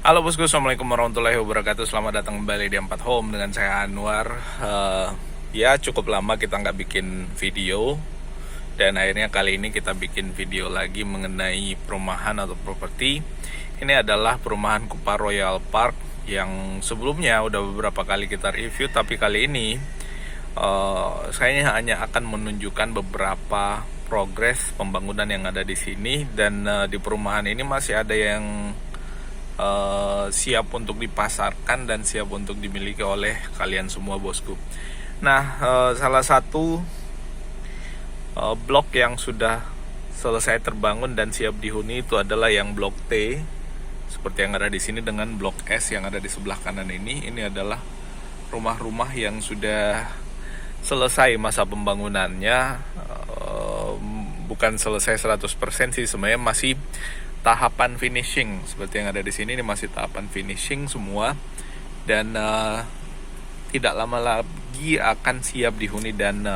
Halo bosku, assalamualaikum warahmatullahi wabarakatuh. Selamat datang kembali di 4 Home dengan saya Anwar. Ya cukup lama kita nggak bikin video, dan akhirnya kali ini kita bikin video lagi mengenai perumahan atau properti. Ini adalah perumahan Kupa Royal Park yang sebelumnya udah beberapa kali kita review, tapi kali ini saya hanya akan menunjukkan beberapa progres pembangunan yang ada di sini, dan di perumahan ini masih ada yang siap untuk dipasarkan dan siap untuk dimiliki oleh kalian semua bosku. Nah, salah satu blok yang sudah selesai terbangun dan siap dihuni itu adalah yang blok T, seperti yang ada di sini, dengan blok S yang ada di sebelah kanan ini. Ini adalah rumah-rumah yang sudah selesai masa pembangunannya. Bukan selesai 100% sih, sebenarnya masih tahapan finishing. Seperti yang ada di sini, ini masih tahapan finishing semua, dan tidak lama lagi akan siap dihuni, dan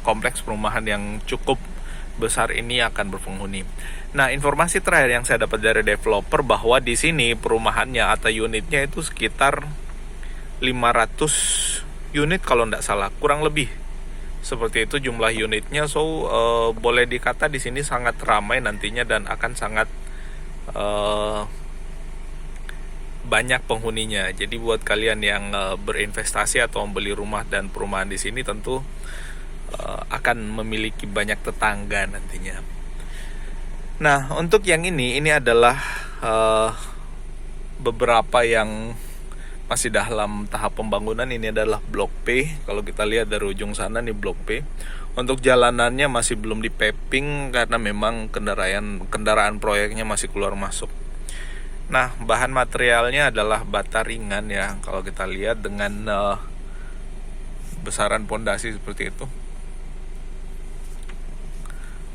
kompleks perumahan yang cukup besar ini akan berpenghuni. Nah, informasi terakhir yang saya dapat dari developer bahwa di sini perumahannya atau unitnya itu sekitar 500 unit kalau tidak salah, kurang lebih seperti itu jumlah unitnya. So boleh dikata di sini sangat ramai nantinya dan akan sangat banyak penghuninya. Jadi buat kalian yang berinvestasi atau membeli rumah dan perumahan di sini tentu akan memiliki banyak tetangga nantinya. Nah, untuk yang ini adalah beberapa yang masih dalam tahap pembangunan. Ini adalah blok P. Kalau kita lihat dari ujung sana nih blok P. Untuk jalanannya masih belum di paving karena memang kendaraan proyeknya masih keluar masuk. Nah, bahan materialnya adalah bata ringan ya. Kalau kita lihat dengan besaran pondasi seperti itu.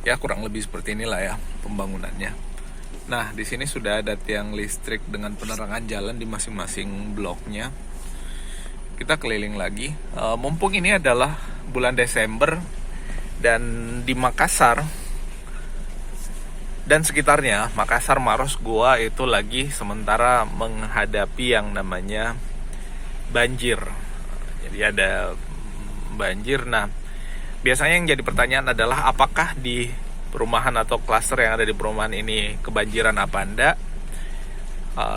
Ya kurang lebih seperti inilah ya pembangunannya. Nah, di sini sudah ada tiang listrik dengan penerangan jalan di masing-masing bloknya. Kita keliling lagi. Mumpung ini adalah bulan Desember dan di Makassar dan sekitarnya, Makassar, Maros, Goa itu lagi sementara menghadapi yang namanya banjir. Jadi ada banjir. Nah, biasanya yang jadi pertanyaan adalah apakah di perumahan atau klaster yang ada di perumahan ini kebanjiran apa enggak.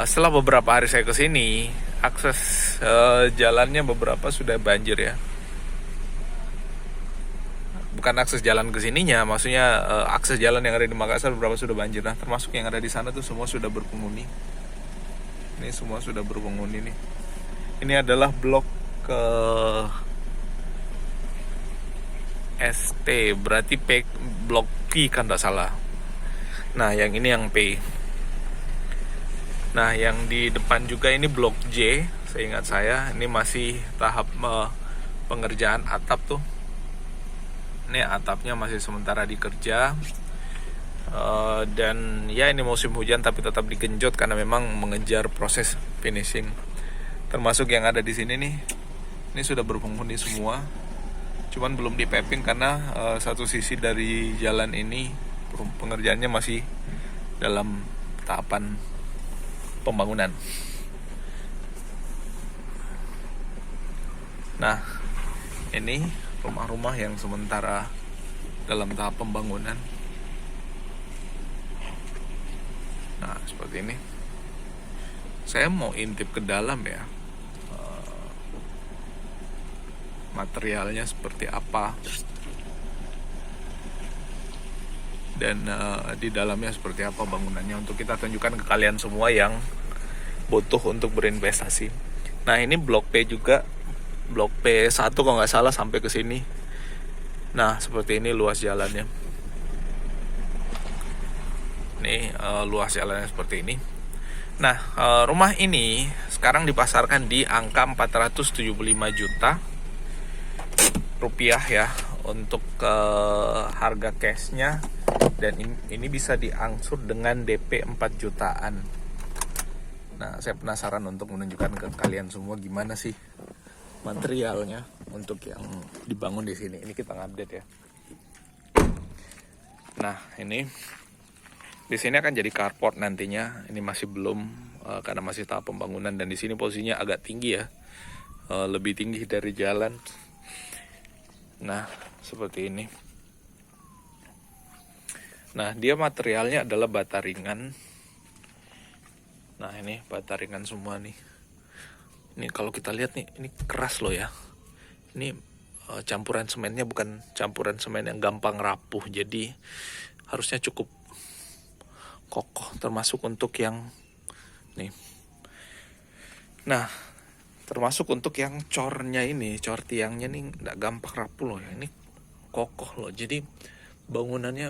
Setelah beberapa hari saya kesini, akses jalannya beberapa sudah banjir ya. Bukan akses jalan ke sininya, maksudnya akses jalan yang ada di Makassar beberapa sudah banjir. Nah, termasuk yang ada di sana tuh semua sudah berpenghuni. Ini semua sudah berpenghuni nih. Ini adalah blok ke ST, berarti P, blok P kan tak salah. Nah, yang ini yang P. Nah, yang di depan juga ini blok J, seingat saya. Ini masih tahap pengerjaan atap tuh. Ini atapnya masih sementara dikerja. Dan ya ini musim hujan tapi tetap digenjot karena memang mengejar proses finishing. Termasuk yang ada di sini nih. Ini sudah berpenghuni semua. Cuman belum di paving karena satu sisi dari jalan ini pengerjaannya masih dalam tahapan pembangunan. Nah, ini rumah-rumah yang sementara dalam tahap pembangunan. Nah, seperti ini. Saya mau intip ke dalam ya. Materialnya seperti apa. Dan di dalamnya seperti apa bangunannya, untuk kita tunjukkan ke kalian semua yang butuh untuk berinvestasi. Nah, ini blok P juga. Blok P1 kalau nggak salah sampai ke sini. Nah, seperti ini luas jalannya. Ini luas jalannya seperti ini. Nah, rumah ini sekarang dipasarkan di angka 475 juta rupiah ya untuk harga cashnya, dan ini bisa diangsur dengan DP 4 jutaan. Nah, saya penasaran untuk menunjukkan ke kalian semua gimana sih materialnya untuk yang dibangun di sini. Ini kita ngupdate ya. Nah, ini di sini akan jadi carport nantinya. Ini masih belum karena masih tahap pembangunan, dan di sini posisinya agak tinggi ya, lebih tinggi dari jalan. Nah, seperti ini. Nah, dia materialnya adalah bata ringan. Nah, ini bata ringan semua nih. Ini kalau kita lihat nih, ini keras loh ya. Ini campuran semennya bukan campuran semen yang gampang rapuh, jadi harusnya cukup kokoh, termasuk untuk yang nih. Nah, termasuk untuk yang cornya ini, cor tiangnya nih nggak gampang rapuh loh ya. Ini kokoh loh. Jadi bangunannya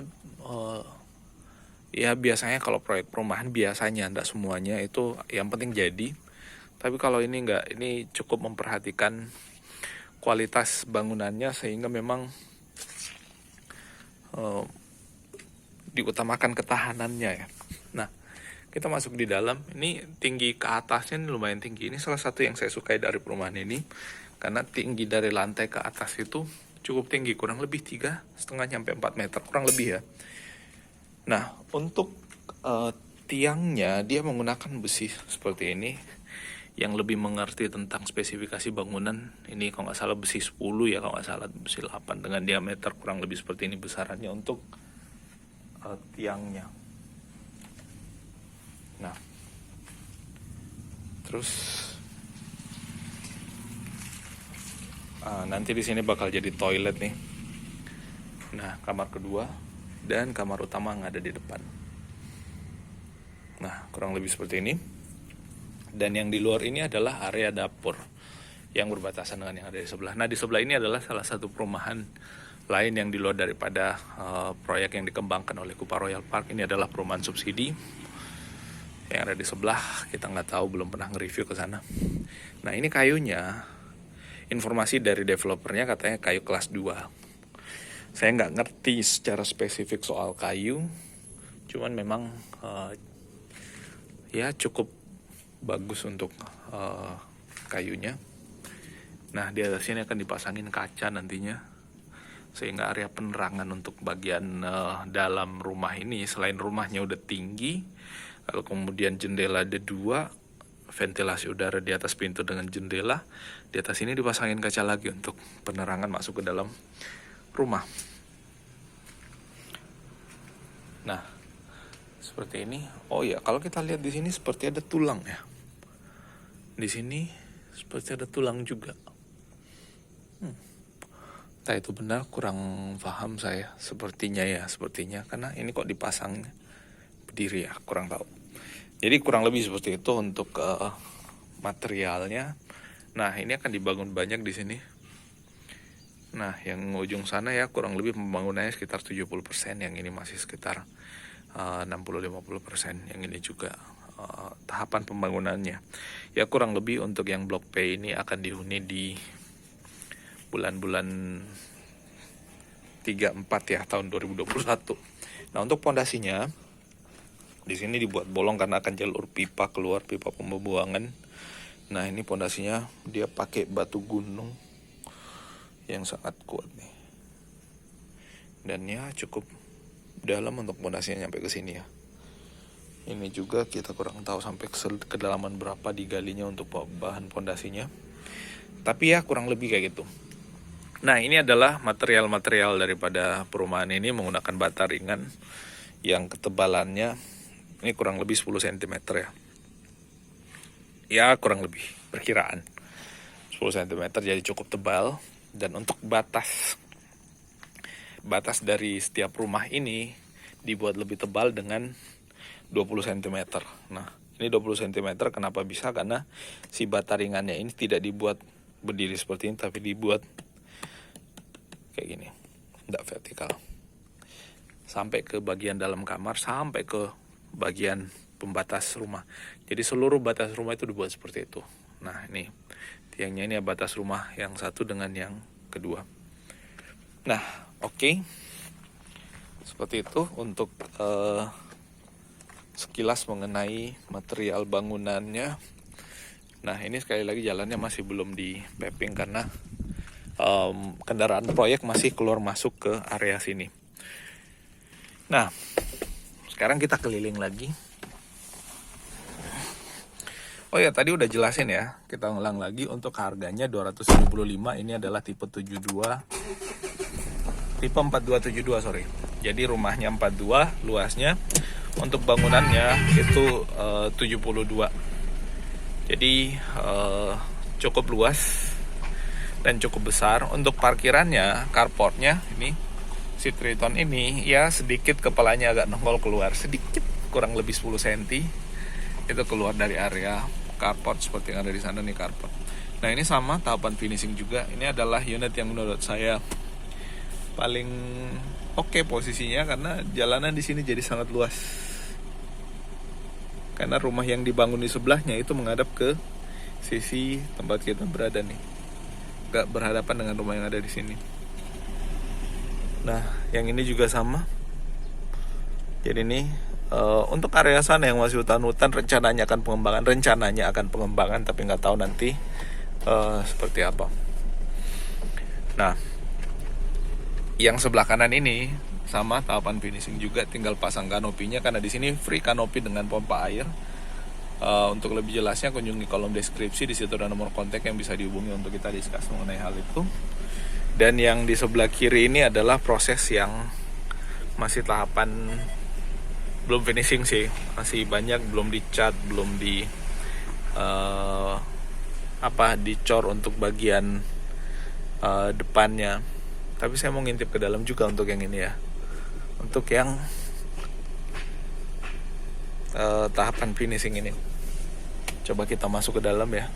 ya biasanya kalau proyek perumahan biasanya, nggak semuanya itu yang penting jadi. Tapi kalau ini nggak, ini cukup memperhatikan kualitas bangunannya sehingga memang diutamakan ketahanannya ya. Nah, kita masuk di dalam. Ini tinggi ke atasnya ini lumayan tinggi. Ini salah satu yang saya sukai dari perumahan ini, karena tinggi dari lantai ke atas itu cukup tinggi, kurang lebih 3,5 sampai 4 meter, kurang lebih ya. Nah, untuk tiangnya dia menggunakan besi seperti ini, yang lebih mengerti tentang spesifikasi bangunan. Ini kalau nggak salah besi 10 ya, kalau nggak salah besi 8 dengan diameter kurang lebih seperti ini besarannya untuk tiangnya. Nah, terus nanti di sini bakal jadi toilet nih. Nah, kamar kedua dan kamar utama yang ada di depan. Nah, kurang lebih seperti ini. Dan yang di luar ini adalah area dapur yang berbatasan dengan yang ada di sebelah. Nah, di sebelah ini adalah salah satu perumahan lain yang di luar daripada proyek yang dikembangkan oleh Kupa Royal Park. Ini adalah perumahan subsidi yang ada di sebelah. Kita nggak tahu, belum pernah nge-review ke sana. Nah, ini kayunya, informasi dari developernya katanya kayu kelas 2. Saya nggak ngerti secara spesifik soal kayu, cuman memang ya cukup bagus untuk kayunya. Nah, di atas sini akan dipasangin kaca nantinya, sehingga area penerangan untuk bagian dalam rumah ini, selain rumahnya udah tinggi, lalu kemudian jendela ada 2, ventilasi udara di atas pintu dengan jendela, di atas ini dipasangin kaca lagi untuk penerangan masuk ke dalam rumah. Nah, seperti ini. Oh ya, kalau kita lihat di sini seperti ada tulang ya. Di sini seperti ada tulang juga. Entah itu benar, kurang paham saya. Sepertinya karena ini kok dipasang berdiri ya, kurang tahu. Jadi kurang lebih seperti itu untuk materialnya. Nah, ini akan dibangun banyak di sini. Nah, yang ujung sana ya kurang lebih pembangunannya sekitar 70%, yang ini masih sekitar 60-50%, yang ini juga tahapan pembangunannya. Ya kurang lebih untuk yang blok P ini akan dihuni di bulan-bulan 3-4 ya, tahun 2021. Nah, untuk pondasinya di sini dibuat bolong karena akan jalur pipa keluar, pipa pembuangan. Nah, ini pondasinya dia pakai batu gunung yang sangat kuat nih. Dan ya cukup dalam untuk pondasinya nyampe ke sini ya. Ini juga kita kurang tahu sampai kedalaman berapa digalinya untuk bahan pondasinya. Tapi ya kurang lebih kayak gitu. Nah, ini adalah material-material daripada perumahan ini menggunakan bata ringan yang ketebalannya ini kurang lebih 10 cm ya. Ya kurang lebih perkiraan 10 cm, jadi cukup tebal. Dan untuk batas dari setiap rumah ini dibuat lebih tebal dengan 20 cm. Nah, ini 20 cm kenapa bisa? Karena si bata ringannya ini tidak dibuat berdiri seperti ini, tapi dibuat kayak gini, tidak vertikal. Sampai ke bagian dalam kamar, sampai ke bagian pembatas rumah. Jadi seluruh batas rumah itu dibuat seperti itu. Nah, ini tiangnya ini batas rumah yang satu dengan yang kedua. Nah, oke. Seperti itu untuk sekilas mengenai material bangunannya. Nah, ini sekali lagi jalannya masih belum di paving karena kendaraan proyek masih keluar masuk ke area sini. Nah, sekarang kita keliling lagi. Oh ya, tadi udah jelasin ya. Kita ulang lagi, untuk harganya 275. Ini adalah tipe 72. Tipe 4272, sorry. Jadi rumahnya 42, luasnya. Untuk bangunannya itu 72. Jadi cukup luas dan cukup besar. Untuk parkirannya, carportnya ini, si Triton ini ya sedikit kepalanya agak nongol keluar sedikit, kurang lebih 10 cm. Itu keluar dari area carport seperti yang ada di sana nih, carport. Nah, ini sama tahapan finishing juga. Ini adalah unit yang menurut saya paling oke posisinya karena jalanan di sini jadi sangat luas. Karena rumah yang dibangun di sebelahnya itu menghadap ke sisi tempat kita berada nih. Gak berhadapan dengan rumah yang ada di sini. Nah, yang ini juga sama. Jadi ini untuk area sana yang masih hutan-hutan rencananya akan pengembangan, tapi nggak tahu nanti seperti apa. Nah, yang sebelah kanan ini sama tahapan finishing juga, tinggal pasang kanopinya karena di sini free kanopi dengan pompa air. Untuk lebih jelasnya kunjungi kolom deskripsi, di situ ada nomor kontak yang bisa dihubungi untuk kita diskus mengenai hal itu. Dan yang di sebelah kiri ini adalah proses yang masih tahapan belum finishing sih, masih banyak belum dicat, belum dicor untuk bagian depannya. Tapi saya mau ngintip ke dalam juga untuk yang ini ya, untuk yang tahapan finishing ini. Coba kita masuk ke dalam ya,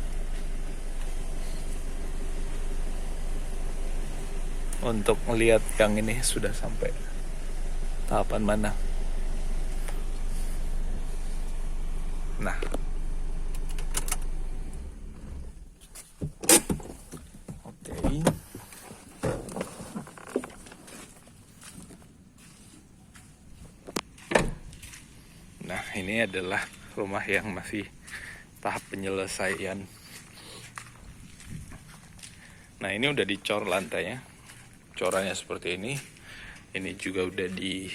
untuk melihat yang ini sudah sampai tahapan mana. Nah, oke. Nah, ini adalah rumah yang masih tahap penyelesaian. Nah, ini udah dicor lantainya, corannya seperti ini. Ini juga udah di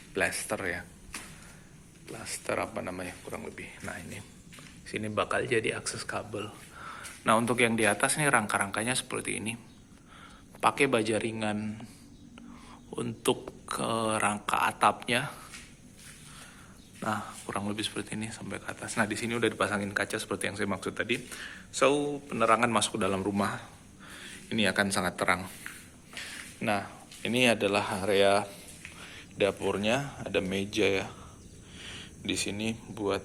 plaster ya, plaster apa namanya kurang lebih. Nah, ini sini bakal jadi akses kabel. Nah, untuk yang di atas nih rangka-rangkanya seperti ini, pakai baja ringan. Untuk rangka atapnya, nah kurang lebih seperti ini sampai ke atas. Nah, di sini udah dipasangin kaca seperti yang saya maksud tadi. So, penerangan masuk ke dalam rumah ini akan sangat terang. Nah, ini adalah area dapurnya, ada meja ya di sini buat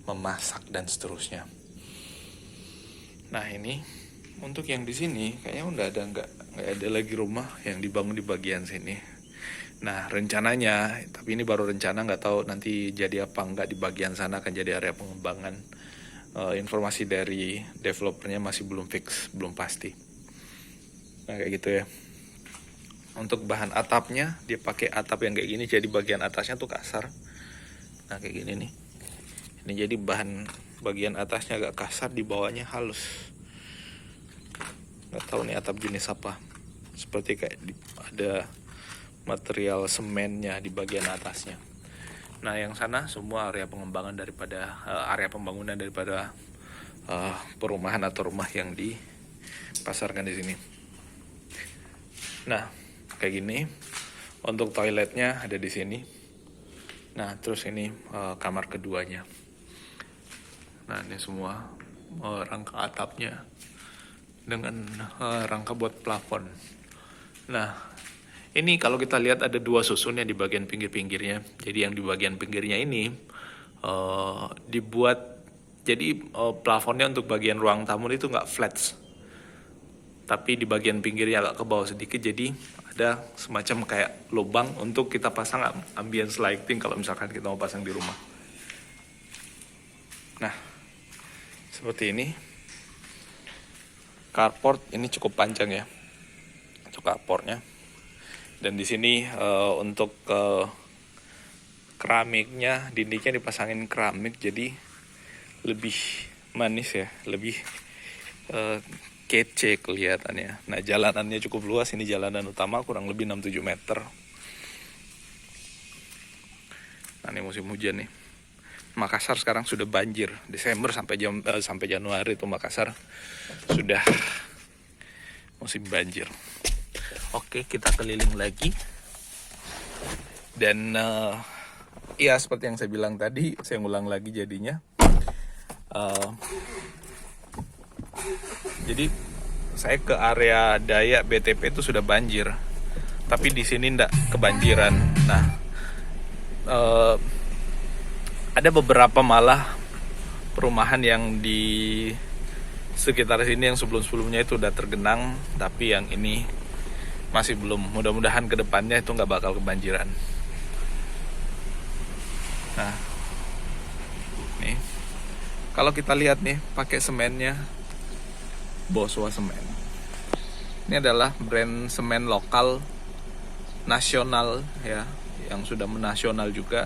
memasak dan seterusnya. Nah, ini untuk yang di sini kayaknya udah nggak ada lagi rumah yang dibangun di bagian sini. Nah, rencananya, tapi ini baru rencana, nggak tahu nanti jadi apa nggak, di bagian sana akan jadi area pengembangan. Informasi dari developernya masih belum fix, belum pasti. Nah, kayak gitu ya. Untuk bahan atapnya, dia pakai atap yang kayak gini, jadi bagian atasnya tuh kasar. Nah, kayak gini nih. Ini jadi bagian atasnya agak kasar, di bawahnya halus. Nggak tahu nih atap jenis apa. Seperti kayak ada material semennya di bagian atasnya. Nah, yang sana semua area pengembangan daripada area pembangunan daripada perumahan atau rumah yang dipasarkan di sini. Nah, kayak gini. Untuk toiletnya ada di sini. Nah, terus ini kamar keduanya. Nah, ini semua rangka atapnya dengan rangka buat plafon. Nah, ini kalau kita lihat ada dua susun ya di bagian pinggir-pinggirnya. Jadi yang di bagian pinggirnya ini dibuat jadi plafonnya untuk bagian ruang tamu itu nggak flat, tapi di bagian pinggirnya agak ke bawah sedikit. Jadi ada semacam kayak lubang untuk kita pasang ambience lighting kalau misalkan kita mau pasang di rumah. Nah, seperti ini. Carport ini cukup panjang ya, untuk carportnya. Dan di sini untuk keramiknya, dindingnya dipasangin keramik, jadi lebih manis ya, lebih kece kelihatannya. Nah, jalanannya cukup luas, ini jalanan utama kurang lebih 6-7 meter. Nah, ini musim hujan nih. Makassar sekarang sudah banjir. Desember sampai Januari itu Makassar sudah musim banjir. Oke, kita keliling lagi. Dan ya seperti yang saya bilang tadi, saya ngulang lagi jadinya. Jadi saya ke area Dayak BTP itu sudah banjir, tapi di sini enggak kebanjiran. Nah, ada beberapa malah perumahan yang di sekitar sini yang sebelum-sebelumnya itu udah tergenang, tapi yang ini masih belum. Mudah-mudahan kedepannya itu nggak bakal kebanjiran. Nah, nih kalau kita lihat nih pakai semennya Boswa Semen. Ini adalah brand semen lokal nasional ya, yang sudah menasional juga,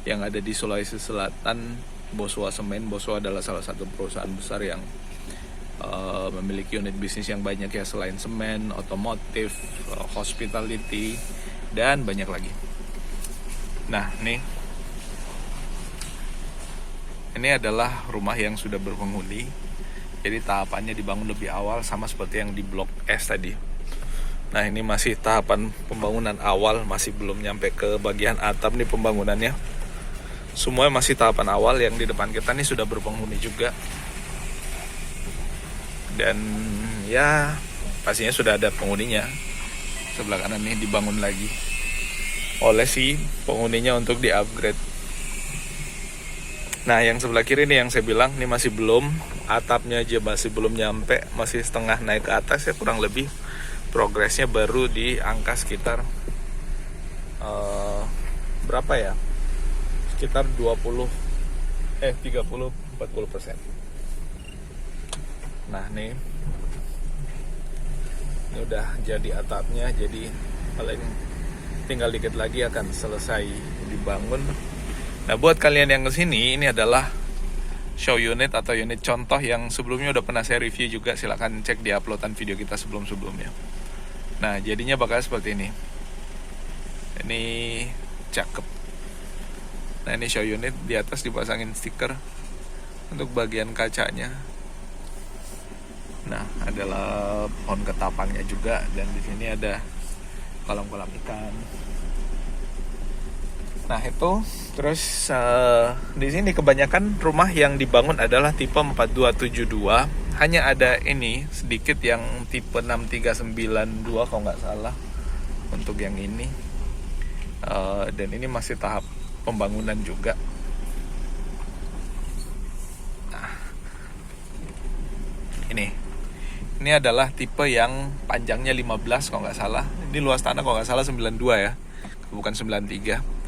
yang ada di Sulawesi Selatan. Boswa Semen. Boswa adalah salah satu perusahaan besar yang memiliki unit bisnis yang banyak ya, selain semen, otomotif, hospitality, dan banyak lagi. Nah, ini adalah rumah yang sudah berpenghuni. Jadi tahapannya dibangun lebih awal, sama seperti yang di Blok S tadi. Nah, ini masih tahapan pembangunan awal, masih belum nyampe ke bagian atap nih pembangunannya. Semuanya masih tahapan awal. Yang di depan kita nih sudah berpenghuni juga. Dan ya pastinya sudah ada penghuninya. Sebelah kanan nih dibangun lagi oleh si penghuninya untuk di-upgrade. Nah, yang sebelah kiri nih yang saya bilang nih masih belum, atapnya aja masih belum nyampe, masih setengah naik ke atas ya, kurang lebih progresnya baru di angka sekitar berapa ya? Sekitar 30-40%. Nah, ini udah jadi atapnya, jadi paling tinggal dikit lagi akan selesai dibangun. Nah, buat kalian yang kesini, ini adalah show unit atau unit contoh yang sebelumnya udah pernah saya review juga. Silahkan cek di uploadan video kita sebelum-sebelumnya. Nah, jadinya bakal seperti ini. Ini cakep. Nah, ini show unit, di atas dipasangin stiker untuk bagian kacanya. Nah, adalah pohon ketapangnya juga, dan di sini ada kolam-kolam ikan. Nah, itu terus di sini kebanyakan rumah yang dibangun adalah tipe 4272. Hanya ada ini sedikit yang tipe 6392 kalau nggak salah untuk yang ini. Dan ini masih tahap pembangunan juga. Nah, ini adalah tipe yang panjangnya 15 kalau nggak salah. Ini luas tanah kalau nggak salah 92 ya, bukan 93.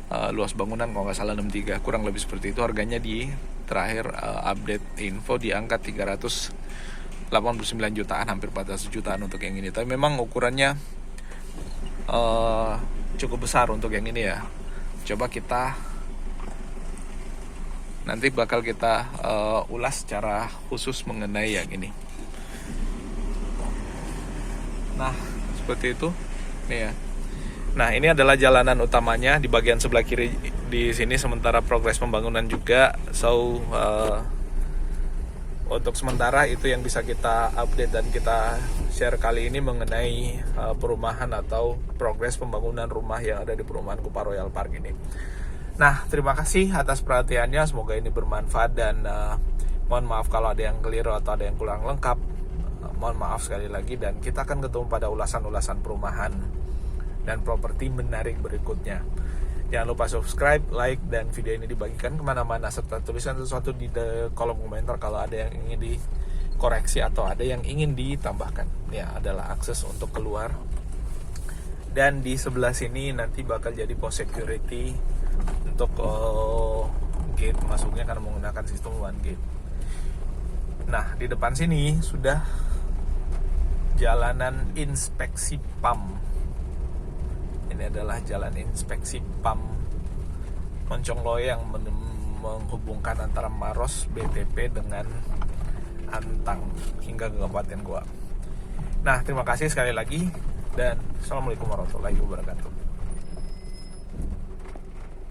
Luas bangunan kalau nggak salah 63, kurang lebih seperti itu. Harganya di terakhir update info di angka 389 jutaan, hampir 400 jutaan untuk yang ini. Tapi memang ukurannya cukup besar untuk yang ini ya. Coba nanti bakal kita ulas secara khusus mengenai yang ini. Nah, seperti itu nih ya. Nah, ini adalah jalanan utamanya di bagian sebelah kiri di sini, sementara progres pembangunan juga. So, untuk sementara itu yang bisa kita update dan kita share kali ini mengenai perumahan atau progres pembangunan rumah yang ada di perumahan Kupa Royal Park ini. Nah, terima kasih atas perhatiannya. Semoga ini bermanfaat, dan mohon maaf kalau ada yang keliru atau ada yang kurang lengkap. Mohon maaf sekali lagi, dan kita akan ketemu pada ulasan-ulasan perumahan dan properti menarik berikutnya. Jangan lupa subscribe, like, dan video ini dibagikan kemana-mana, serta tulisan sesuatu di kolom komentar kalau ada yang ingin dikoreksi atau ada yang ingin ditambahkan. Ya, adalah akses untuk keluar. Dan di sebelah sini nanti bakal jadi pos security untuk gate masuknya karena menggunakan sistem one gate. Nah, di depan sini sudah jalanan inspeksi PAM. Ini adalah jalan inspeksi PAM Moncongloe yang menghubungkan antara Maros, BTP dengan Antang hingga ke Kabupaten Goa. Nah, terima kasih sekali lagi, dan Assalamualaikum warahmatullahi wabarakatuh.